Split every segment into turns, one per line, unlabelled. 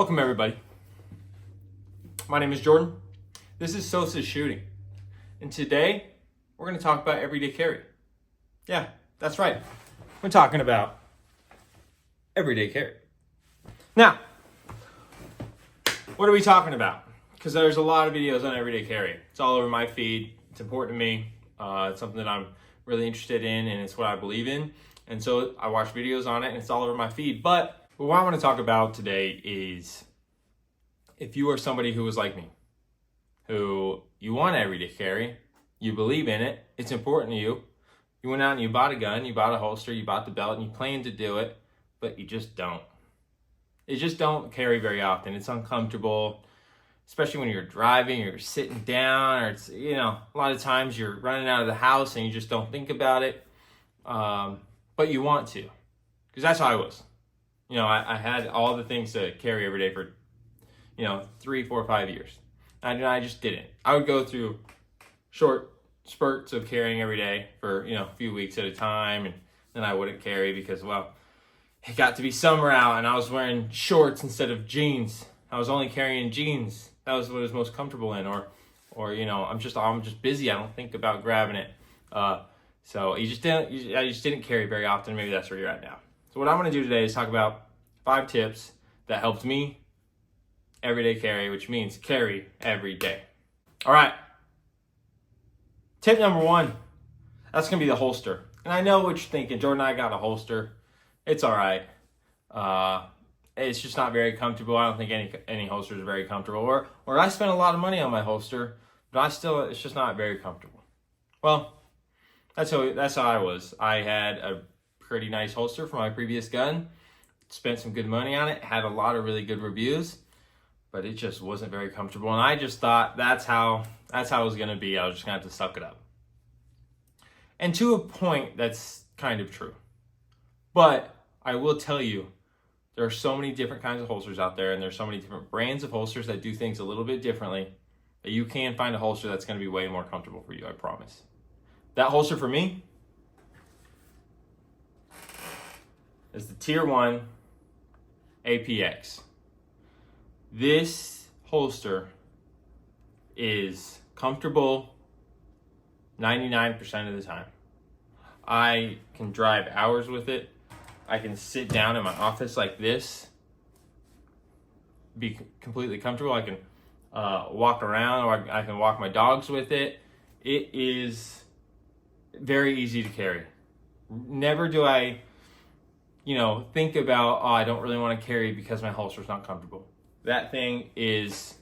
Welcome everybody. My name is Jordan. This is Sosa's Shooting. And today we're going to talk about everyday carry. Yeah, that's right. We're talking about everyday carry. Now, what are we talking about? Because there's a lot of videos on everyday carry. It's all over my feed. It's important to me. It's something that I'm really interested in, and it's what I believe in. And so I watch videos on it, and it's all over my feed. But what I want to talk about today is if you are somebody who is like me, who you want everyday carry, you believe in it, it's important to you. You went out and you bought a gun, you bought a holster, you bought the belt, and you plan to do it, but you just don't. You just don't carry very often. It's uncomfortable, especially when you're driving or you're sitting down, or it's, a lot of times you're running out of the house and you just don't think about it. But you want to, because that's how I was. I had all the things to carry every day for, 3, 4, 5 years. And I just didn't. I would go through short spurts of carrying every day for, a few weeks at a time. And then I wouldn't carry because, it got to be summer out and I was wearing shorts instead of jeans. I was only carrying jeans. That was what I was most comfortable in. Or I'm just busy. I don't think about grabbing it. So I just didn't carry very often. Maybe that's where you're at now. So what I'm going to do today is talk about 5 tips that helped me everyday carry, which means carry every day. All right. Tip number 1, that's going to be the holster. And I know what you're thinking. Jordan, I got a holster. It's all right. It's just not very comfortable. I don't think any holsters are very comfortable. Or I spent a lot of money on my holster, but it's just not very comfortable. Well, that's how I was. I had a pretty nice holster for my previous gun. Spent some good money on it. Had a lot of really good reviews, but it just wasn't very comfortable. And I just thought that's how it was going to be. I was just going to have to suck it up. And to a point, that's kind of true. But I will tell you, there are so many different kinds of holsters out there, and there's so many different brands of holsters that do things a little bit differently, that you can find a holster that's going to be way more comfortable for you, I promise. That holster for me is the Tier 1 APX. This holster is comfortable 99% of the time. I can drive hours with it. I can sit down in my office like this, be completely comfortable. I can walk around, or I can walk my dogs with it. It is very easy to carry. Never do I think about, I don't really want to carry because my holster's not comfortable. That thing is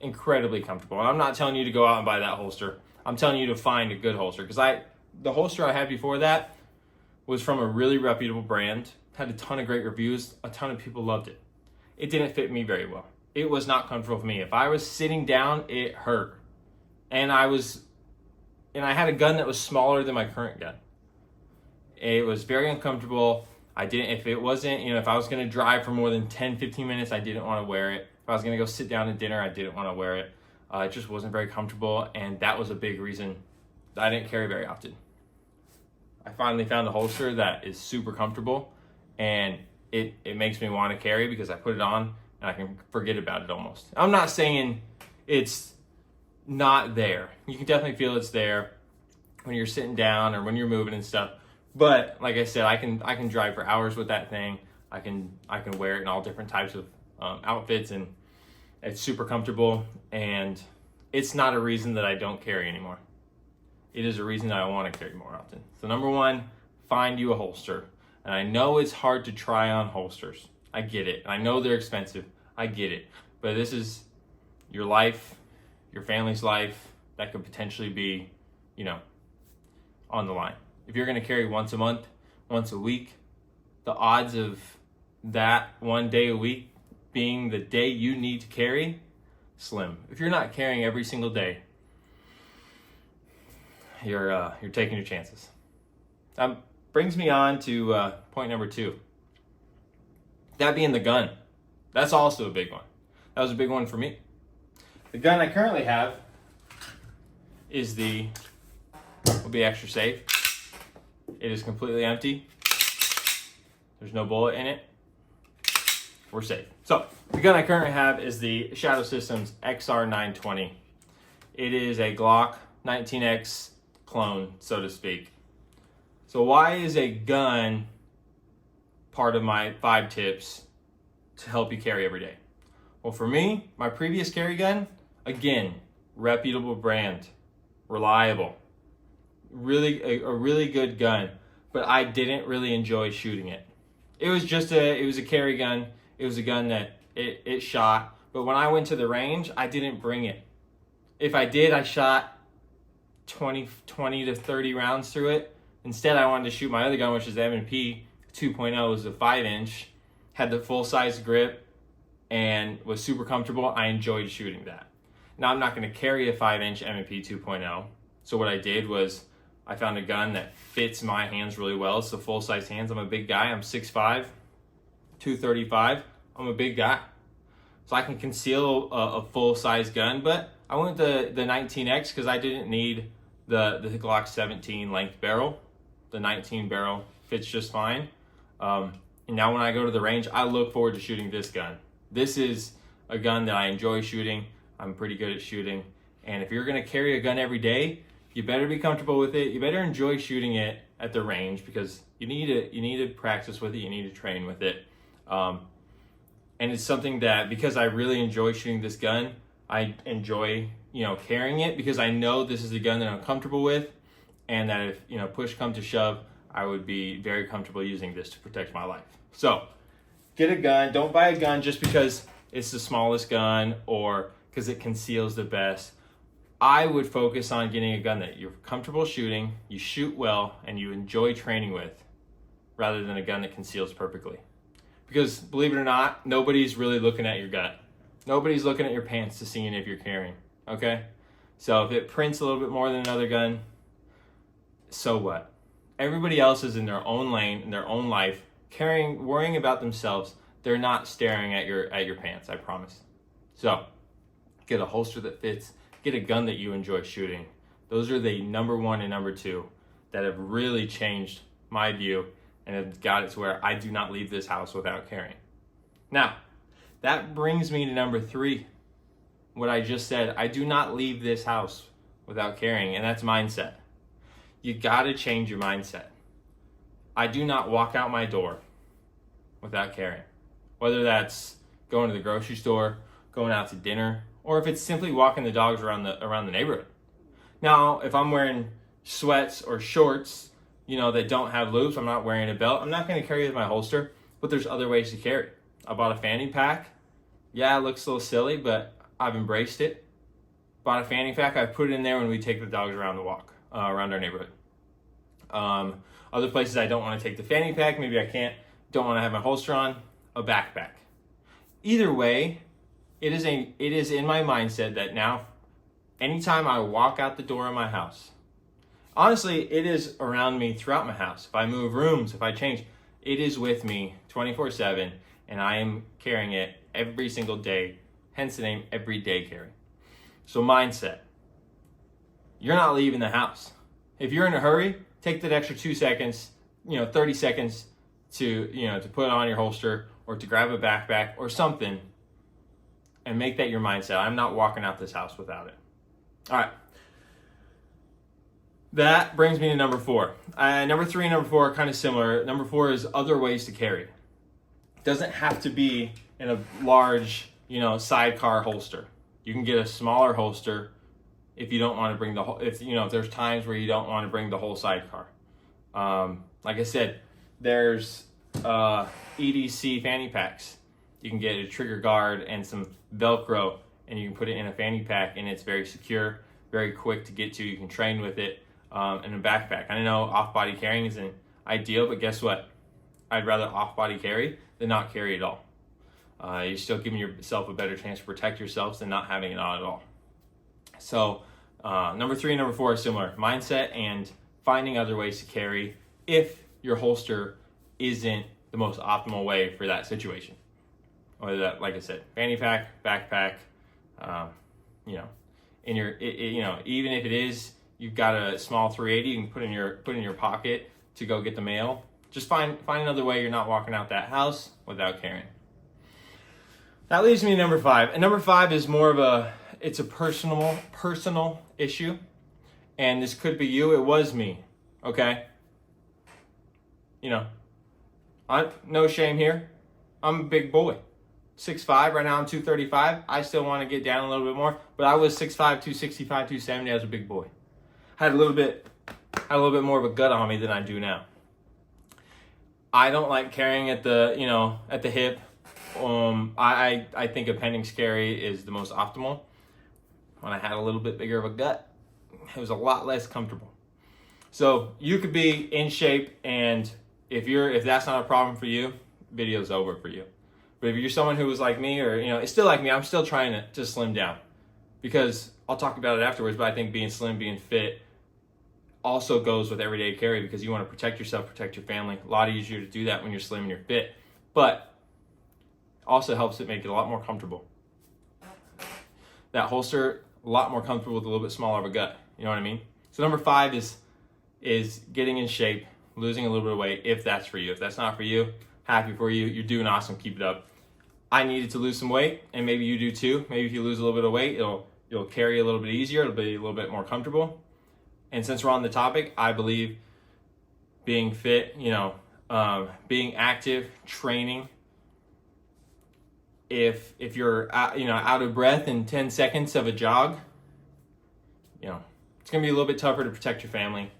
incredibly comfortable. And I'm not telling you to go out and buy that holster. I'm telling you to find a good holster. Because the holster I had before that was from a really reputable brand, had a ton of great reviews, a ton of people loved it. It didn't fit me very well. It was not comfortable for me. If I was sitting down, it hurt. And I had a gun that was smaller than my current gun. It was very uncomfortable. If I was going to drive for more than 10, 15 minutes, I didn't want to wear it. If I was going to go sit down at dinner, I didn't want to wear it. It just wasn't very comfortable, and that was a big reason that I didn't carry very often. I finally found a holster that is super comfortable, and it makes me want to carry because I put it on and I can forget about it almost. I'm not saying it's not there. You can definitely feel it's there when you're sitting down or when you're moving and stuff. But like I said, I can drive for hours with that thing. I can wear it in all different types of outfits, and it's super comfortable. And it's not a reason that I don't carry anymore. It is a reason that I want to carry more often. So number 1, find you a holster. And I know it's hard to try on holsters. I get it. I know they're expensive. I get it. But this is your life, your family's life, that could potentially be, on the line. If you're going to carry once a month, once a week, the odds of that one day a week being the day you need to carry, slim. If you're not carrying every single day, you're taking your chances. That brings me on to point number 2. That being the gun. That's also a big one. That was a big one for me. The gun I currently have is will be extra safe. It is completely empty. There's no bullet in it. we're safe. So the gun I currently have is the Shadow Systems XR920. It is a Glock 19X clone, so to speak. So why is a gun part of my 5 tips to help you carry every day? Well, for me, my previous carry gun, again, reputable brand, reliable, really a really good gun, but I didn't really enjoy shooting it. It was a carry gun. It was a gun that it shot, but when I went to the range, I didn't bring it. If I did, I shot 20 to 30 rounds through it. Instead, I wanted to shoot my other gun, which is the M&P 2.0. It was a 5-inch, had the full-size grip, and was super comfortable. I enjoyed shooting that. Now, I'm not going to carry a 5-inch M&P 2.0. So what I did was I found a gun that fits my hands really well. It's the full-size hands. I'm a big guy. I'm 6'5", 235. I'm a big guy. So I can conceal a full-size gun, but I went the 19X because I didn't need the Glock 17 length barrel. The 19 barrel fits just fine. And now when I go to the range, I look forward to shooting this gun. This is a gun that I enjoy shooting. I'm pretty good at shooting. And if you're gonna carry a gun every day, you better be comfortable with it. You better enjoy shooting it at the range because you need to practice with it. You need to train with it. And it's something that, because I really enjoy shooting this gun, I enjoy, carrying it because I know this is a gun that I'm comfortable with, and that if, push come to shove, I would be very comfortable using this to protect my life. So get a gun. Don't buy a gun just because it's the smallest gun or because it conceals the best. I would focus on getting a gun that you're comfortable shooting, you shoot well, and you enjoy training with, rather than a gun that conceals perfectly. Because believe it or not, nobody's really looking at your gut. Nobody's looking at your pants to see if you're carrying, okay? So if it prints a little bit more than another gun, so what? Everybody else is in their own lane, in their own life, worrying about themselves. They're not staring at your pants, I promise. So get a holster that fits, get a gun that you enjoy shooting. Those are the number 1 and number 2 that have really changed my view and have got it to where I do not leave this house without carrying. Now, that brings me to number 3. What I just said, I do not leave this house without carrying, and that's mindset. You gotta change your mindset. I do not walk out my door without carrying. Whether that's going to the grocery store, going out to dinner, or if it's simply walking the dogs around the neighborhood. Now, if I'm wearing sweats or shorts, that don't have loops, I'm not wearing a belt, I'm not gonna carry with my holster, but there's other ways to carry. I bought a fanny pack. Yeah, it looks a little silly, but I've embraced it. Bought a fanny pack, I put it in there when we take the dogs around the walk, around our neighborhood. Other places I don't wanna take the fanny pack, maybe I don't wanna have my holster on, a backpack. Either way, it is in my mindset that now, anytime I walk out the door of my house, honestly, it is around me throughout my house. If I move rooms, if I change, it is with me 24/7, and I am carrying it every single day, hence the name everyday carry. So mindset, you're not leaving the house. If you're in a hurry, take that extra 2 seconds, 30 seconds to put on your holster or to grab a backpack or something, and make that your mindset. I'm not walking out this house without it. All right. That brings me to number 4. Number 3 and number 4 are kind of similar. Number 4 is other ways to carry. It doesn't have to be in a large, sidecar holster. You can get a smaller holster if you don't want to bring the whole, if there's times where you don't want to bring the whole sidecar. Like I said, there's EDC fanny packs. You can get a trigger guard and some Velcro, and you can put it in a fanny pack, and it's very secure, very quick to get to. You can train with it in a backpack. I know off-body carrying isn't ideal, but guess what? I'd rather off-body carry than not carry at all. You're still giving yourself a better chance to protect yourselves than not having it on at all. So number 3 and number 4 are similar. Mindset and finding other ways to carry if your holster isn't the most optimal way for that situation. Whether that, like I said, fanny pack, backpack, in your, even if it is, you've got a small 380 you can put in your pocket to go get the mail. Just find another way you're not walking out that house without carrying. That leaves me to number 5. And number 5 is more of it's a personal issue. And this could be you. It was me. Okay? You know, no shame here. I'm a big boy. 6'5", right now I'm 235. I still want to get down a little bit more, but I was 6'5", 265, 270 as a big boy. Had a little bit more of a gut on me than I do now. I don't like carrying at the hip. I think a pendings carry is the most optimal. When I had a little bit bigger of a gut, it was a lot less comfortable. So you could be in shape, and if that's not a problem for you, video's over for you. But if you're someone who was like me, or it's still like me, I'm still trying to slim down, because I'll talk about it afterwards. But I think being slim, being fit, also goes with everyday carry, because you want to protect yourself, protect your family. A lot easier to do that when you're slim and you're fit, but also helps it make it a lot more comfortable. That holster, a lot more comfortable with a little bit smaller of a gut. You know what I mean? So number 5 is getting in shape, losing a little bit of weight, if that's for you. If that's not for you, happy for you. You're doing awesome. Keep it up. I needed to lose some weight, and maybe you do too. Maybe if you lose a little bit of weight, you'll carry a little bit easier. It'll be a little bit more comfortable. And since we're on the topic, I believe being fit, being active, training. If you're out of breath in 10 seconds of a jog, it's gonna be a little bit tougher to protect your family,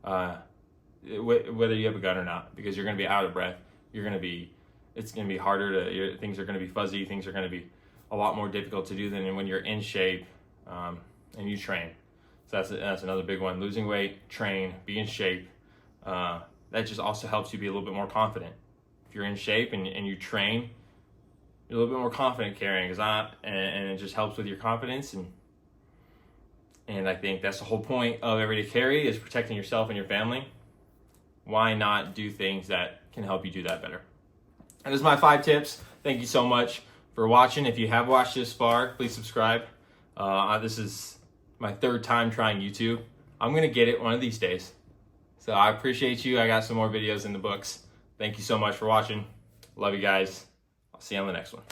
whether you have a gun or not, because you're gonna be out of breath. It's gonna be harder things are gonna be fuzzy. Things are gonna be a lot more difficult to do than when you're in shape and you train. So that's another big one. Losing weight, train, be in shape. That just also helps you be a little bit more confident. If you're in shape and you train, you're a little bit more confident carrying, and it just helps with your confidence. And I think that's the whole point of everyday carry, is protecting yourself and your family. Why not do things that can help you do that better? And those are my 5 tips. Thank you so much for watching. If you have watched this far, please subscribe. This is my 3rd time trying YouTube. I'm gonna get it one of these days. So I appreciate you. I got some more videos in the books. Thank you so much for watching. Love you guys. I'll see you on the next one.